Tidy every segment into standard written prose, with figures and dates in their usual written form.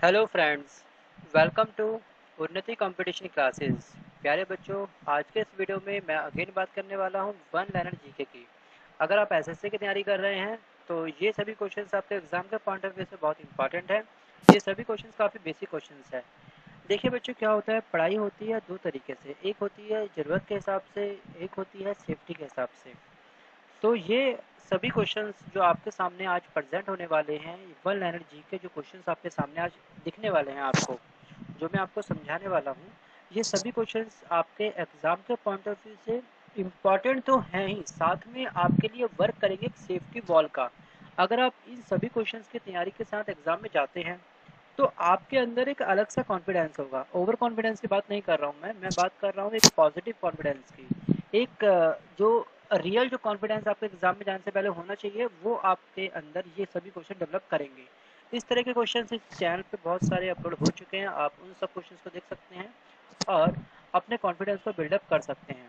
Hello friends, welcome to उन्नति competition classes. प्यारे बच्चों, आज के इस वीडियो में मैं अगेन बात करने वाला हूँ वन लाइनर जीके की। अगर आप एसएससी की तैयारी कर रहे हैं तो ये सभी क्वेश्चंस आपके एग्जाम के पॉइंट ऑफ व्यू से बहुत इंपॉर्टेंट है। ये सभी क्वेश्चंस काफ़ी बेसिक क्वेश्चंस है। देखिए बच्चों, क्या होता है, पढ़ाई होती है दो तरीके से, एक होती है ज़रूरत के हिसाब से, एक होती है सेफ्टी के हिसाब से। तो ये सभी क्वेश्चंस जो आपके सामने आज प्रेजेंट होने वाले हैं, वन लाइनर जी के जो क्वेश्चंस आपके सामने आज दिखने वाले हैं आपको, जो मैं आपको समझाने वाला हूँ, ये सभी क्वेश्चंस आपके एग्जाम के पॉइंट ऑफ व्यू से इम्पॉर्टेंट तो हैं ही, साथ में आपके लिए वर्क करेंगे एक सेफ्टी वॉल का। अगर आप इन सभी क्वेश्चंस की तैयारी के साथ एग्जाम में जाते हैं तो आपके अंदर एक अलग सा कॉन्फिडेंस होगा। ओवर कॉन्फिडेंस की बात नहीं कर रहा हूँ मैं बात कर रहा हूँ एक पॉजिटिव कॉन्फिडेंस की। एक जो रियल जो कॉन्फिडेंस आपके एग्जाम में जाने से पहले होना चाहिए, वो आपके अंदर ये सभी क्वेश्चन डेवलप करेंगे। इस तरह के क्वेश्चन इस चैनल पे बहुत सारे अपलोड हो चुके हैं, आप उन सब क्वेश्चन को देख सकते हैं और अपने कॉन्फिडेंस को बिल्डअप कर सकते हैं।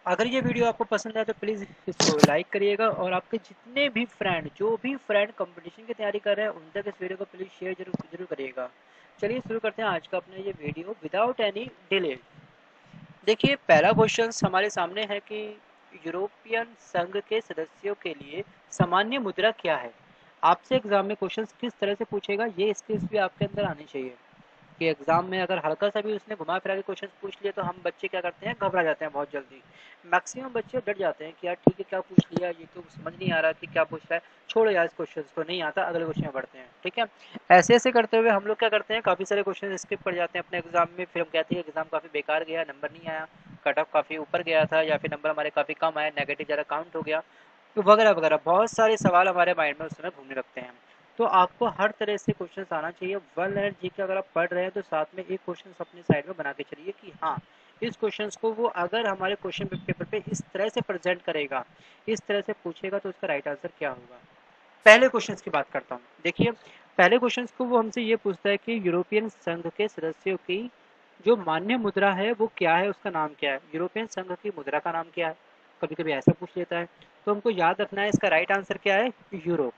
अगर ये वीडियो आपको पसंद आए तो प्लीज़ इसको लाइक करिएगा, और आपके जितने भी फ्रेंड, जो भी फ्रेंड कंपटीशन की तैयारी कर रहे हैं, उन तक इस वीडियो को प्लीज़ शेयर जरूर जरूर करिएगा। चलिए शुरू करते हैं आज का अपना ये वीडियो विदाउट एनी डिले। देखिए, पहला क्वेश्चन हमारे सामने है कि यूरोपियन संघ के सदस्यों के लिए सामान्य मुद्रा क्या है। आपसे एग्जाम में क्वेश्चन किस तरह से पूछेगा, ये स्किल्स भी आपके अंदर आनी चाहिए कि एग्जाम में अगर हल्का सा भी उसने घुमा फिरा के क्वेश्चन पूछ लिया तो हम बच्चे क्या करते हैं, घबरा जाते हैं बहुत जल्दी। मैक्सिमम बच्चे डर जाते हैं कि यार ठीक है, क्या पूछ लिया, ये तो समझ नहीं आ रहा कि क्या पूछ रहा है, छोड़ो यार इस क्वेश्चन को, नहीं आता, अगले क्वेश्चन में बढ़ते हैं। ठीक है, ऐसे ऐसे करते हुए हम लोग क्या करते हैं, काफ़ी सारे क्वेश्चन स्किप कर जाते हैं अपने एग्जाम में। फिर हम कहते हैं कि एग्जाम काफ़ी बेकार गया, नंबर नहीं आया, कट ऑफ काफ़ी ऊपर गया था, या फिर नंबर हमारे काफ़ी कम आया, नेगेटिव ज़्यादा काउंट हो गया, तो वगैरह वगैरह बहुत सारे सवाल हमारे माइंड में उस समय घूमने लगते हैं। तो आपको हर तरह से क्वेश्चंस आना चाहिए। वन लाइनर जीके अगर आप पढ़ रहे हैं तो साथ में एक क्वेश्चन अपनी साइड में बना के चलिए कि हाँ, इस क्वेश्चंस को वो अगर हमारे क्वेश्चन पेपर पे इस तरह से प्रेजेंट करेगा, इस तरह से पूछेगा, तो उसका राइट आंसर क्या होगा। पहले क्वेश्चन की बात करता हूँ। देखिए, पहले क्वेश्चन को वो हमसे ये पूछता है कि यूरोपियन संघ के सदस्यों की जो मान्य मुद्रा है वो क्या है, उसका नाम क्या है। यूरोपियन संघ की मुद्रा का नाम क्या है, कभी कभी ऐसा पूछ लेता है, तो हमको याद रखना है इसका राइट आंसर क्या है, यूरो।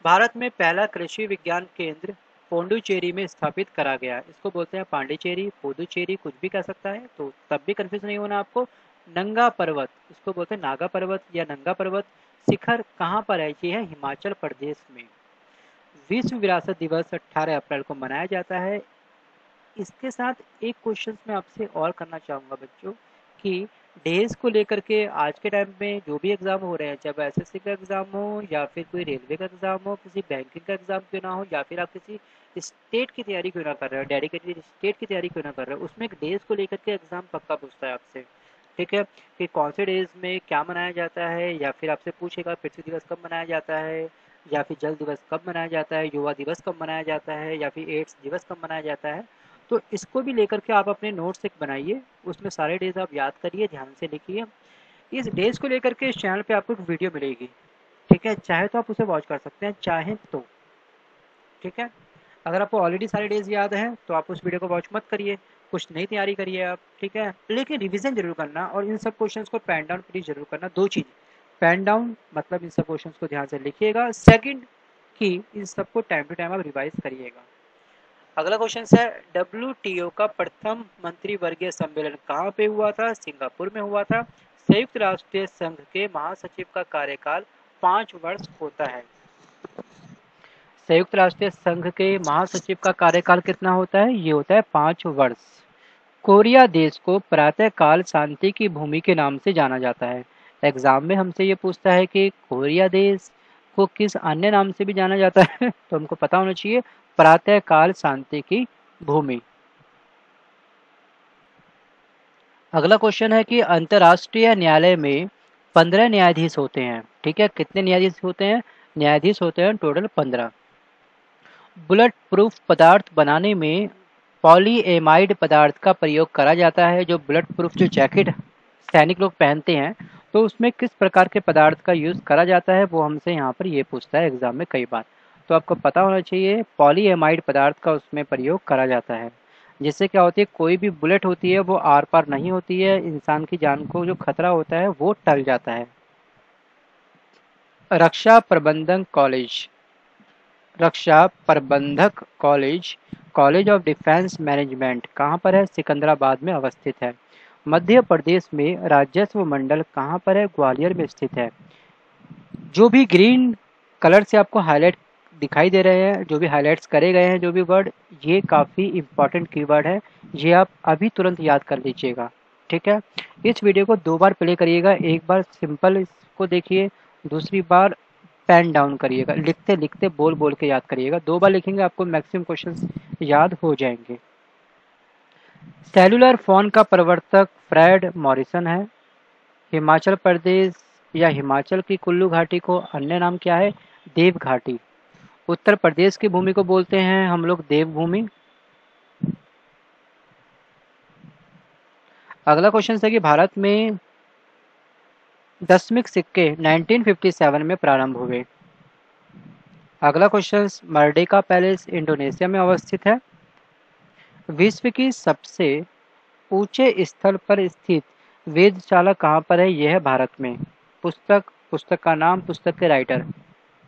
भारत में पहला कृषि विज्ञान केंद्र पोंडुचेरी में स्थापित करा गया। इसको बोलते हैं पांडिचेरी, पुदुचेरी, कुछ भी कह सकता है, तो तब भी कंफ्यूज नहीं होना आपको। नंगा पर्वत, इसको बोलते हैं नागा पर्वत या नंगा पर्वत, शिखर कहाँ पर है, ये है हिमाचल प्रदेश में। विश्व विरासत दिवस 18 अप्रैल को मनाया जाता है। इसके साथ एक क्वेश्चन मैं आपसे और करना चाहूँगा बच्चों कि डेज को लेकर के आज के टाइम में जो भी एग्ज़ाम हो रहे हैं, चाहे एसएससी का एग्ज़ाम हो या फिर कोई रेलवे का एग्ज़ाम हो, किसी बैंकिंग का एग्ज़ाम क्यों ना हो, या फिर आप किसी स्टेट की तैयारी क्यों ना कर रहे हो, डेडिकेटेड स्टेट की तैयारी क्यों ना कर रहे हो, उसमें एक डेज को लेकर के एग्ज़ाम पक्का पूछता है आपसे। ठीक है, कि कौन से डेज में क्या मनाया जाता है, या फिर आपसे पूछेगा पृथ्वी दिवस कब मनाया जाता है, या फिर जल दिवस कब मनाया जाता है, युवा दिवस कब मनाया जाता है, या फिर एड्स दिवस कब मनाया जाता है। तो इसको भी लेकर के आप अपने नोट्स एक बनाइए, उसमें सारे डेज आप याद करिए, ध्यान से लिखिए। इस डेज को लेकर के इस चैनल पे आपको एक वीडियो मिलेगी। ठीक है, चाहे तो आप उसे वॉच कर सकते हैं, चाहे तो। ठीक है, अगर आपको ऑलरेडी सारे डेज याद हैं तो आप उस वीडियो को वॉच मत करिए, कुछ नई तैयारी करिए आप। ठीक है, लेकिन रिवीजन जरूर करना, और इन सब क्वेश्चंस को पेन डाउन प्लीज जरूर करना। दो चीज़, पेन डाउन मतलब इन सब क्वेश्चंस को ध्यान से लिखिएगा, सेकंड कि इन सबको टाइम टू टाइम आप रिवाइज करिएगा। अगला क्वेश्चन है, डब्ल्यूटीओ का प्रथम मंत्रिवर्गीय सम्मेलन कहाँ पे हुआ था, सिंगापुर में हुआ था। संयुक्त राष्ट्र संघ के महासचिव का कार्यकाल 5 वर्ष होता है। संयुक्त राष्ट्र संघ के महासचिव का कार्यकाल कितना होता है, ये होता है 5 वर्ष। कोरिया देश को प्रातःकाल शांति की भूमि के नाम से जाना जाता है। एग्जाम में हमसे ये पूछता है कि कोरिया देश को किस अन्य नाम से भी जाना जाता है, तो हमको पता होना चाहिए प्रातःकाल शांति की भूमि। अगला क्वेश्चन है कि अंतर्राष्ट्रीय न्यायालय में 15 न्यायाधीश होते हैं। ठीक है, कितने न्यायाधीश होते हैं, न्यायाधीश होते हैं टोटल 15। बुलेट प्रूफ पदार्थ बनाने में पॉलीएमाइड पदार्थ का प्रयोग करा जाता है। जो बुलेट प्रूफ जो जैकेट सैनिक लोग पहनते हैं, तो उसमें किस प्रकार के पदार्थ का यूज़ करा जाता है, वो हमसे यहाँ पर ये पूछता है एग्जाम में कई बार। तो आपको पता होना चाहिए पॉलीएमाइड पदार्थ का उसमें प्रयोग करा जाता है, जिससे क्या होती है, कोई भी बुलेट होती है वो आर पार नहीं होती है, इंसान की जान को जो खतरा होता है वो टल जाता है। रक्षा प्रबंधन कॉलेज, रक्षा प्रबंधक college, college of defence management कहाँ पर है? सिकंदराबाद में अवस्थित है। मध्य प्रदेश में राजस्व मंडल कहाँ पर है? ग्वालियर में स्थित है। जो भी ग्रीन कलर से आपको हाईलाइट दिखाई दे रहे हैं, जो भी हाईलाइट्स करे गए हैं, जो भी वर्ड, ये काफ़ी इंपॉर्टेंट कीवर्ड है, ये आप अभी तुरंत याद कर लीजिएगा। ठीक है, इस वीडियो को 2 बार प्ले करिएगा, एक बार सिंपल इसको देखिए, दूसरी बार पेन डाउन करिएगा, लिखते लिखते बोल बोल के याद करिएगा। 2 बार लिखेंगे आपको मैक्सिमम क्वेश्चंस याद हो जाएंगे। सेलुलर फोन का प्रवर्तक फ्रेड मॉरिसन है। हिमाचल प्रदेश या हिमाचल की कुल्लू घाटी को अन्य नाम क्या है? देव घाटी। उत्तर प्रदेश की भूमि को बोलते हैं हम लोग देवभूमि। अगला क्वेश्चन है कि भारत में दशमिक सिक्के 1957 में प्रारंभ हुए। अगला क्वेश्चन, मर्डेका पैलेस इंडोनेशिया में अवस्थित है। विश्व की सबसे ऊंचे स्थल पर स्थित वेधशाला कहाँ पर है? यह है भारत में। पुस्तक का नाम, पुस्तक के राइटर,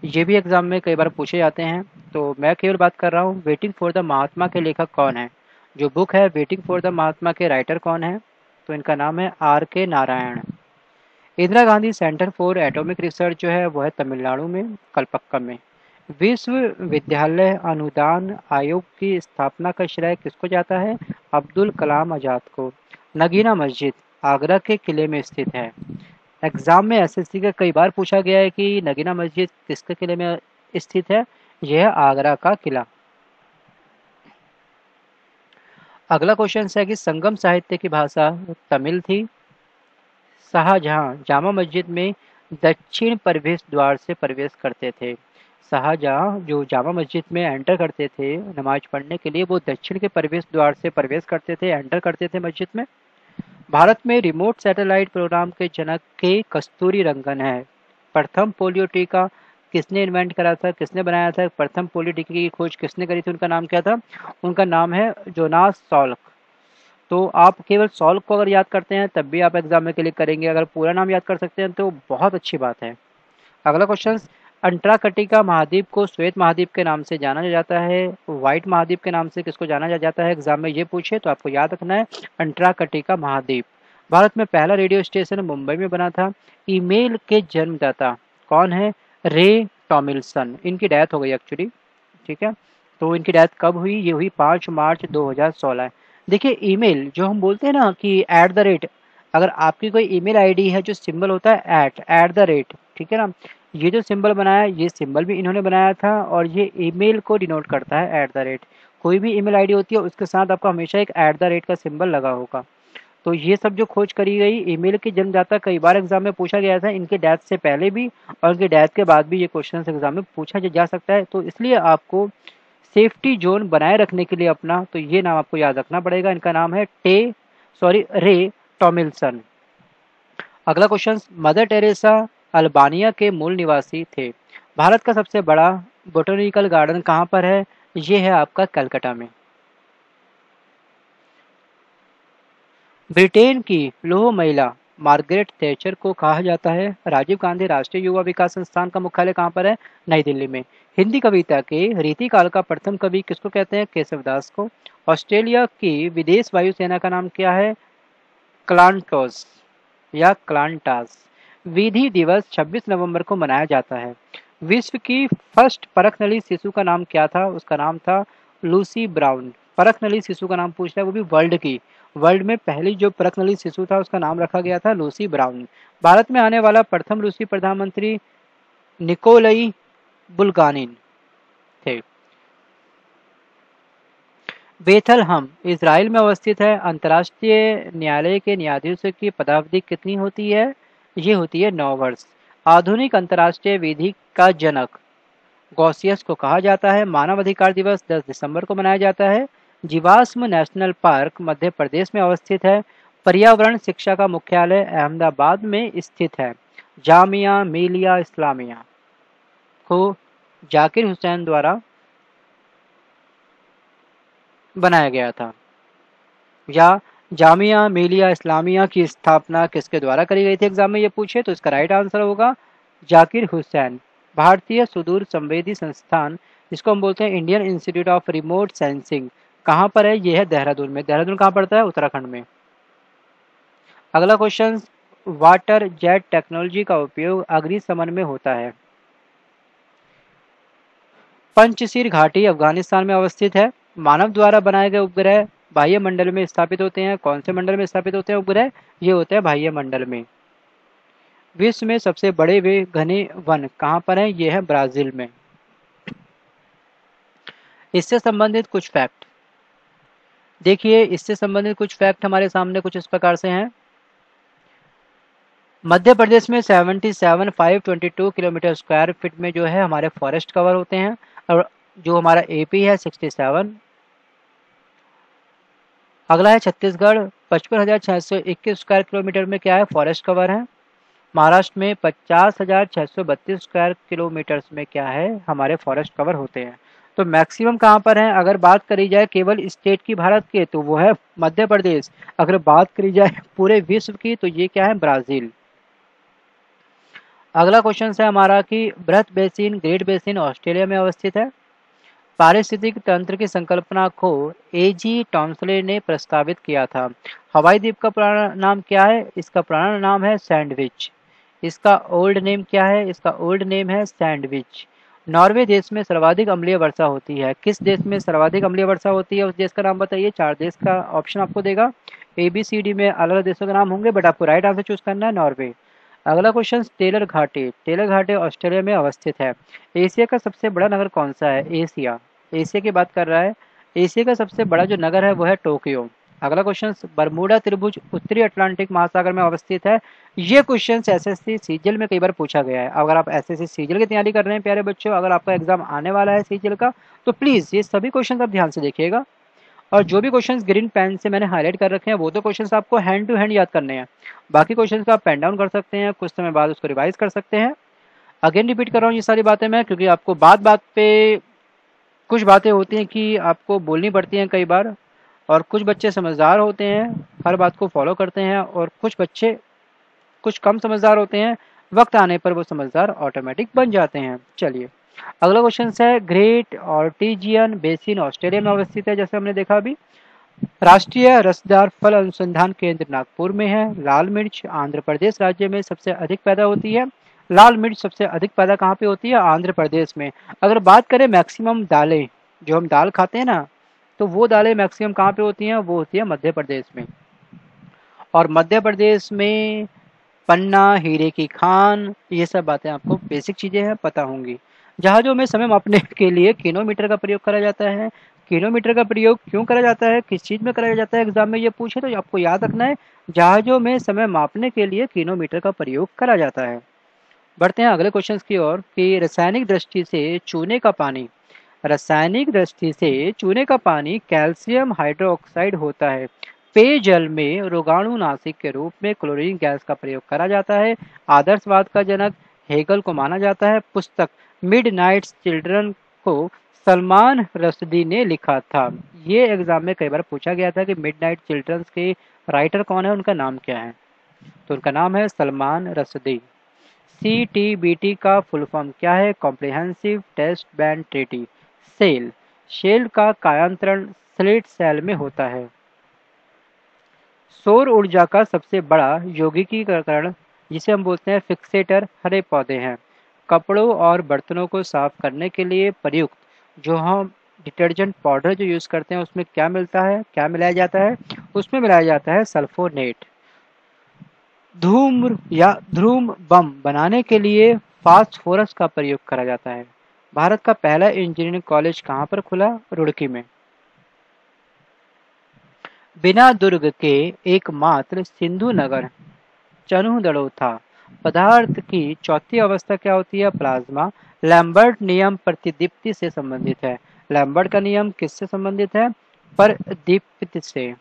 ये भी एग्जाम में कई बार पूछे जाते हैं, तो मैं केवल बात कर रहा हूँ वेटिंग फॉर द महात्मा के लेखक कौन है। जो बुक है वेटिंग फॉर द महात्मा के राइटर कौन है? तो इनका नाम है R.K. Narayan. Indira Gandhi centre for atomic research जो है वो है तमिलनाडु में, कलपक्कम में। विश्वविद्यालय अनुदान आयोग की स्थापना का श्रेय किसको जाता है? अब्दुल कलाम आजाद को। नगीना मस्जिद आगरा के किले में स्थित है। एग्जाम में एसएससी का कई बार पूछा गया है कि नगीना मस्जिद किसके किले में स्थित है? यह आगरा का किला। अगला क्वेश्चन है कि संगम साहित्य की भाषा तमिल थी। शाहजहां जामा मस्जिद में दक्षिण प्रवेश द्वार से प्रवेश करते थे। शाहजहां जो जामा मस्जिद में एंटर करते थे नमाज पढ़ने के लिए, वो दक्षिण के प्रवेश द्वार से प्रवेश करते थे, एंटर करते थे मस्जिद में। भारत में रिमोट सैटेलाइट प्रोग्राम के जनक के कस्तूरी रंगन है। प्रथम पोलियो टीका किसने इन्वेंट करा था, किसने बनाया था? प्रथम पोलियो टीके की खोज किसने करी थी? उनका नाम क्या था? उनका नाम है जोनास सॉल्क। तो आप केवल सॉल्क को अगर याद करते हैं तब भी आप एग्जाम में क्लिक करेंगे, अगर पूरा नाम याद कर सकते हैं तो बहुत अच्छी बात है। अगला क्वेश्चन, अंटार्कटिका महाद्वीप को श्वेत महाद्वीप के नाम से जाना जाता है। व्हाइट महाद्वीप के नाम से किसको जाना जाता है? एग्जाम में ये पूछे तो आपको याद रखना है अंटार्कटिका महाद्वीप। भारत में पहला रेडियो स्टेशन मुंबई में बना था। ईमेल के जन्मदाता कौन है? रे टॉमिल्सन। इनकी डेथ हो गई एक्चुअली, ठीक है। तो इनकी डेथ कब हुई? ये हुई 5 मार्च 2016। देखिए ईमेल जो हम बोलते हैं ना कि @ अगर आपकी कोई ईमेल आईडी है जो सिंबल होता है @, ठीक है ना, ये जो सिंबल बनाया ये सिंबल भी इन्होंने बनाया था और ये ईमेल को डिनोट करता है @। कोई भी ईमेल आईडी होती है उसके साथ आपका हमेशा एक @ का सिंबल लगा होगा। तो ये सब जो खोज करी गई, ईमेल के जन्मदाता कई बार एग्जाम में पूछा गया था, इनके डेथ से पहले भी और इनके डेथ के बाद भी ये क्वेश्चन एग्जाम में पूछा जा सकता है। तो इसलिए आपको सेफ्टी जोन बनाए रखने के लिए अपना, तो ये नाम आपको याद रखना पड़ेगा। इनका नाम है रे टॉमिल्सन। अगला क्वेश्चन, मदर टेरेसा अल्बानिया के मूल निवासी थे। भारत का सबसे बड़ा बोटैनिकल गार्डन कहाँ पर है? ये है आपका कलकत्ता में। ब्रिटेन की लौह महिला मार्गरेट थैचर को कहा जाता है। राजीव गांधी राष्ट्रीय युवा विकास संस्थान का मुख्यालय कहाँ पर है? नई दिल्ली में। हिंदी कविता के रीतिकाल का प्रथम कवि किसको कहते हैं? केशवदास को। ऑस्ट्रेलिया की विदेश वायुसेना का नाम क्या है? क्लांटोस या क्लांटास। विधि दिवस 26 नवंबर को मनाया जाता है। विश्व की फर्स्ट परखनली शिशु का नाम क्या था? उसका नाम था लूसी ब्राउन। परखनली शिशु का नाम पूछ रहा है, वो भी वर्ल्ड में पहली जो परखनली शिशु था उसका नाम रखा गया था लूसी ब्राउन। भारत में आने वाला प्रथम रूसी प्रधानमंत्री निकोलाई बुल्गानिन थे। बेथलहम इजराइल में अवस्थित है। अंतर्राष्ट्रीय न्यायालय के न्यायाधीशों की पदावधि कितनी होती है? ये होती है 9 वर्ष। आधुनिक अंतर्राष्ट्रीय विधि का जनक गॉसियस को कहा जाता है। मानव अधिकार दिवस 10 दिसंबर को मनाया जाता है। जीवाश्म नेशनल पार्क मध्य प्रदेश में अवस्थित है। पर्यावरण शिक्षा का मुख्यालय अहमदाबाद में स्थित है। जामिया मिलिया इस्लामिया को जाकिर हुसैन द्वारा बनाया गया था, या जामिया मिलिया इस्लामिया की स्थापना किसके द्वारा करी गई थी? एग्जाम में ये पूछे तो इसका राइट आंसर होगा जाकिर हुसैन। भारतीय सुदूर संवेदी संस्थान इसको हम बोलते हैं Indian institute of remote sensing. कहाँ पर है? ये है देहरादून में। देहरादून कहाँ पड़ता है? उत्तराखंड में। अगला क्वेश्चन, वाटर जेट टेक्नोलॉजी का उपयोग अग्निशमन में होता है। पंचशीर घाटी अफगानिस्तान में अवस्थित है। मानव द्वारा बनाए गए उपग्रह बाह्य मंडल में स्थापित होते हैं। कौन से मंडल में स्थापित होते हैं उपग्रह? ये होते हैं बाह्य मंडल में। विश्व में सबसे बड़े वे घने वन कहाँ पर हैं? ये है ब्राजील में। इससे संबंधित कुछ फैक्ट देखिए, इससे संबंधित कुछ फैक्ट हमारे सामने कुछ इस प्रकार से हैं। मध्य प्रदेश में 77,522 किलोमीटर स्क्वायर फीट में जो है हमारे फॉरेस्ट कवर होते हैं, और जो हमारा एपी है 67। अगला है छत्तीसगढ़, 55,621 स्क्वायर किलोमीटर में क्या है? फॉरेस्ट कवर है। महाराष्ट्र में 50,632 स्क्वायर किलोमीटर में क्या है? हमारे फॉरेस्ट कवर होते हैं। तो मैक्सिमम कहाँ पर है? अगर बात करी जाए केवल स्टेट की भारत के तो वो है मध्य प्रदेश। अगर बात करी जाए पूरे विश्व की तो ये क्या है? ब्राजील। अगला क्वेश्चन है हमारा कि बृहत बेसिन ग्रेट बेसिन ऑस्ट्रेलिया में अवस्थित है। पारिस्थितिक तंत्र की संकल्पना को एजी टॉम्सले ने प्रस्तावित किया था। हवाई द्वीप का पुराना नाम क्या है? इसका पुराना नाम है सैंडविच। इसका ओल्ड नेम क्या है? इसका ओल्ड नेम है सैंडविच। नॉर्वे देश में सर्वाधिक अम्लीय वर्षा होती है। किस देश में सर्वाधिक अम्लीय वर्षा होती है? उस देश का नाम बताइए। 4 देश का ऑप्शन आपको देगा। ABCD में अलग अलग देशों के नाम होंगे, बट आपको राइट आंसर चूज करना है नॉर्वे। अगला क्वेश्चन, टेलर घाटी। टेलर घाटी ऑस्ट्रेलिया में अवस्थित है। एशिया का सबसे बड़ा नगर कौन सा है? एशिया की बात कर रहा है। एशिया का सबसे बड़ा जो नगर है वो है टोक्यो। अगला क्वेश्चन, बरमूडा त्रिभुज उत्तरी अटलांटिक महासागर में अवस्थित है। ये क्वेश्चन एसएससी सीजीएल में कई बार पूछा गया है। अगर आप एसएससी सीजीएल की तैयारी कर रहे हैं प्यारे बच्चों, अगर आपका एग्जाम आने वाला है सीजीएल का, तो प्लीज ये सभी क्वेश्चन आप ध्यान से देखिएगा। और जो भी क्वेश्चंस ग्रीन पेन से मैंने हाईलाइट कर रखे हैं वो तो क्वेश्चंस आपको हैंड टू हैंड याद करने हैं। बाकी क्वेश्चंस का आप पेन डाउन कर सकते हैं, कुछ समय बाद उसको रिवाइज कर सकते हैं। अगेन रिपीट कर रहा हूँ ये सारी बातें मैं, क्योंकि आपको बात बात पे कुछ बातें होती हैं कि आपको बोलनी पड़ती हैं कई बार, और कुछ बच्चे समझदार होते हैं, हर बात को फॉलो करते हैं, और कुछ बच्चे कुछ कम समझदार होते हैं, वक्त आने पर वो समझदार ऑटोमेटिक बन जाते हैं। चलिए अगला क्वेश्चन है, ग्रेट ऑर्टिजियन बेसिन ऑस्ट्रेलिया में अवस्थित है। जैसे हमने देखा अभी, राष्ट्रीय रसदार फल अनुसंधान केंद्र नागपुर में है। लाल मिर्च आंध्र प्रदेश राज्य में सबसे अधिक पैदा होती है। लाल मिर्च सबसे अधिक पैदा कहाँ पे होती है? आंध्र प्रदेश में। अगर बात करें मैक्सिमम दालें, जो हम दाल खाते हैं ना, तो वो दालें मैक्सिमम कहाँ पे होती हैं? वो होती है मध्य प्रदेश में। और मध्य प्रदेश में पन्ना, हीरे की खान, ये सब बातें आपको बेसिक चीजें हैं, पता होंगी। जहाजों में समय मापने के लिए किलोमीटर का प्रयोग करा जाता है। किलोमीटर का प्रयोग क्यों करा जाता है? किस चीज में करा जाता है? एग्जाम में ये पूछे तो आपको याद रखना है, जहाजों में समय मापने के लिए किलोमीटर का प्रयोग करा जाता है। बढ़ते हैं अगले क्वेश्चन की ओर कि रासायनिक दृष्टि से चूने का पानी, रासायनिक दृष्टि से चूने का पानी कैल्शियम हाइड्रोक्साइड होता है। पेयजल में रोगाणुनाशक के रूप में क्लोरीन गैस का प्रयोग करा जाता है। आदर्शवाद का जनक हेगल को माना जाता है। पुस्तक मिडनाइट चिल्ड्रन को सलमान रश्दी ने लिखा था। ये एग्जाम में कई बार पूछा गया था कि मिडनाइट चिल्ड्रन के राइटर कौन है, उनका नाम क्या है? तो उनका नाम है सलमान रश्दी। CTBT का फुल फॉर्म क्या है? Comprehensive test band treaty. Cell, shell का कायांतरण स्लिट सेल में होता है। सौर ऊर्जा का सबसे बड़ा यौगिकीकरण, जिसे हम बोलते हैं फिक्सेटर, हरे पौधे हैं। कपड़ों और बर्तनों को साफ करने के लिए प्रयुक्त जो हम डिटर्जेंट पाउडर जो यूज करते हैं उसमें क्या मिलता है, क्या मिलाया जाता है? उसमें मिलाया जाता है सल्फोनेट। धूम्र या ध्रुम बम बनाने के लिए फास्फोरस का प्रयोग करा जाता है। भारत का पहला इंजीनियरिंग कॉलेज कहाँ पर खुला? रुड़की में। बिना दुर्ग के एकमात्र सिंधु नगर चनुहदड़ो था। पदार्थ की चौथी अवस्था क्या होती है? प्लाज्मा। लैम्बर्ट नियम प्रतिदीप्ति से संबंधित है। लैम्बर्ट का नियम किससे संबंधित है? प्रतिदीप्ति से।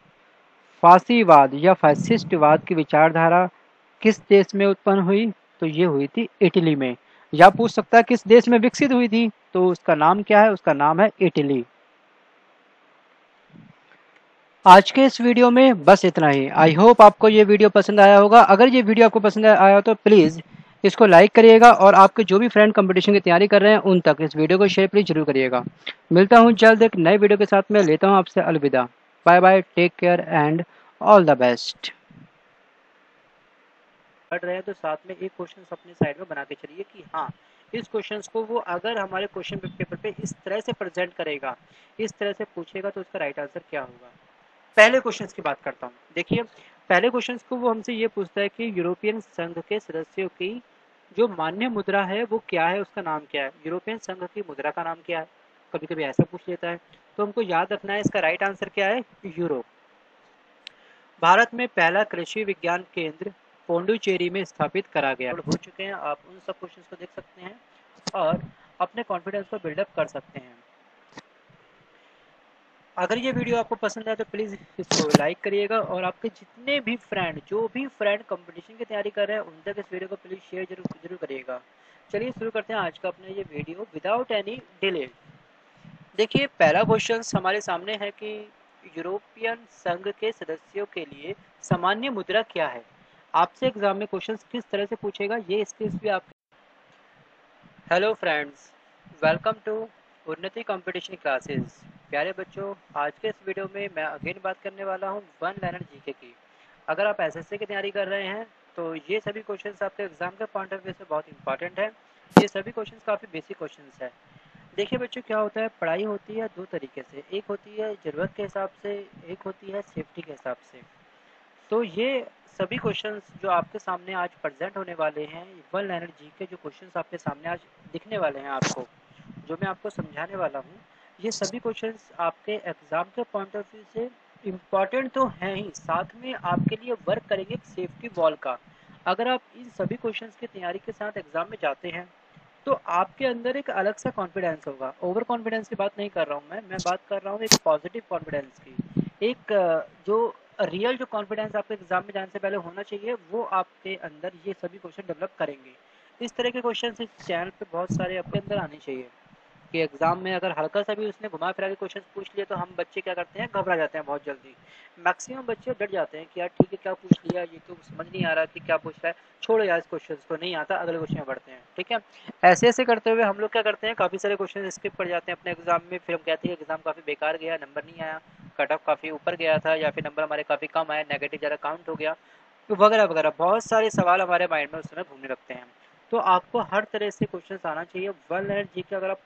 फासीवाद या फैसिस्टवाद की विचारधारा किस देश में उत्पन्न हुई? तो ये हुई थी इटली में। या पूछ सकता है किस देश में विकसित हुई थी, तो उसका नाम क्या है? उसका नाम है इटली। आज के इस वीडियो में बस इतना ही। आई होप आपको ये वीडियो पसंद आया होगा। अगर ये वीडियो आपको पसंद आया हो तो प्लीज़ इसको लाइक करिएगा और आपके जो भी फ्रेंड कंपटीशन की तैयारी कर रहे हैं उन तक इस वीडियो को शेयर प्लीज जरूर करिएगा। मिलता हूँ जल्द एक नए वीडियो के साथ में, लेता हूँ आपसे अलविदा। Bye bye, take care and all the best. पढ़ रहे हैं तो साथ में एक क्वेश्चन अपने साइड में बना के चलिए कि हाँ, इस क्वेश्चंस को वो अगर हमारे क्वेश्चन पेपर पे इस तरह से प्रेजेंट करेगा, इस तरह से पूछेगा तो उसका राइट आंसर क्या होगा। पहले क्वेश्चंस की बात करता हूँ। देखिए, पहले क्वेश्चंस को वो हमसे ये पूछता है कि यूरोपियन संघ के सदस्यों की जो मान्य मुद्रा है वो क्या है, उसका नाम क्या है। यूरोपियन संघ की मुद्रा का नाम क्या है, कभी कभी ऐसा पूछ लेता है, तो हमको याद रखना है इसका राइट आंसर क्या है, यूरो। भारत में पहला कृषि विज्ञान केंद्र पोंडुचेरी में स्थापित करा गया। हो चुके हैं, आप उन सब क्वेश्चंस को देख सकते हैं और अपने कॉन्फिडेंस को बिल्डअप कर सकते हैं। अगर ये वीडियो आपको पसंद आए तो प्लीज़ इसको लाइक करिएगा और आपके जितने भी फ्रेंड, जो भी फ्रेंड कंपटीशन की तैयारी कर रहे हैं उन तक इस वीडियो को प्लीज़ शेयर जरूर करिएगा। चलिए शुरू करते हैं आज का अपना ये वीडियो विदाउट एनी डिले। देखिए, पहला क्वेश्चन हमारे सामने है कि यूरोपियन संघ के सदस्यों के लिए सामान्य मुद्रा क्या है। आपसे एग्जाम में क्वेश्चन किस तरह से पूछेगा ये स्किल्स भी आप। हेलो फ्रेंड्स, वेलकम टू उन्नति कंपटीशन क्लासेस। प्यारे बच्चों, आज के इस वीडियो में मैं अगेन बात करने वाला हूँ वन लाइनर जीके की। अगर आप एसएससी की तैयारी कर रहे हैं तो ये सभी क्वेश्चंस आपके एग्जाम के पॉइंट ऑफ व्यू से बहुत इंपॉर्टेंट है। ये सभी क्वेश्चंस काफ़ी बेसिक क्वेश्चंस है। देखिए बच्चों, क्या होता है, पढ़ाई होती है दो तरीके से, एक होती है ज़रूरत के हिसाब से, एक होती है सेफ्टी के हिसाब से। तो ये सभी क्वेश्चंस जो आपके सामने आज प्रेजेंट होने वाले हैं, वन लाइनर जी के जो क्वेश्चंस आपके सामने आज दिखने वाले हैं आपको, जो मैं आपको समझाने वाला हूँ, ये सभी क्वेश्चंस आपके एग्जाम के पॉइंट ऑफ व्यू से इम्पॉर्टेंट तो हैं ही, साथ में आपके लिए वर्क करेंगे एक सेफ्टी वॉल का। अगर आप इन सभी क्वेश्चंस की तैयारी के साथ एग्जाम में जाते हैं तो आपके अंदर एक अलग सा कॉन्फिडेंस होगा। ओवर कॉन्फिडेंस की बात नहीं कर रहा हूँ मैं बात कर रहा हूँ एक पॉजिटिव कॉन्फिडेंस की। एक जो रियल जो कॉन्फिडेंस आपके एग्जाम में जाने से पहले होना चाहिए, वो आपके अंदर ये सभी क्वेश्चन डेवलप करेंगे। इस तरह के क्वेश्चन इस चैनल पे बहुत सारे आपके अंदर आने चाहिए कि एग्जाम में अगर हल्का सा भी उसने घुमा फिरा के क्वेश्चन पूछ लिया तो हम बच्चे क्या करते हैं, घबरा जाते हैं बहुत जल्दी। मैक्सिमम बच्चे डर जाते हैं कि यार ठीक है, क्या पूछ लिया, ये तो समझ नहीं आ रहा कि क्या पूछ रहा है, छोड़ो यार इस क्वेश्चन को, नहीं आता, अगले क्वेश्चन में बढ़ते हैं। ठीक है, ऐसे ऐसे करते हुए हम लोग क्या करते हैं, काफ़ी सारे क्वेश्चन स्किप कर जाते हैं अपने एग्जाम में। फिर हम कहते हैं एग्जाम काफ़ी बेकार गया, नंबर नहीं आया, कट ऑफ काफ़ी ऊपर गया था, या फिर नंबर हमारे काफ़ी कम आया, नेगेटिव ज़्यादा काउंट हो गया, तो वगैरह वगैरह बहुत सारे सवाल हमारे माइंड में उस समय घूमने लगते हैं। तो आपको हर तरह से क्वेश्चन आना चाहिए वन लाइनर जी के। अगर आप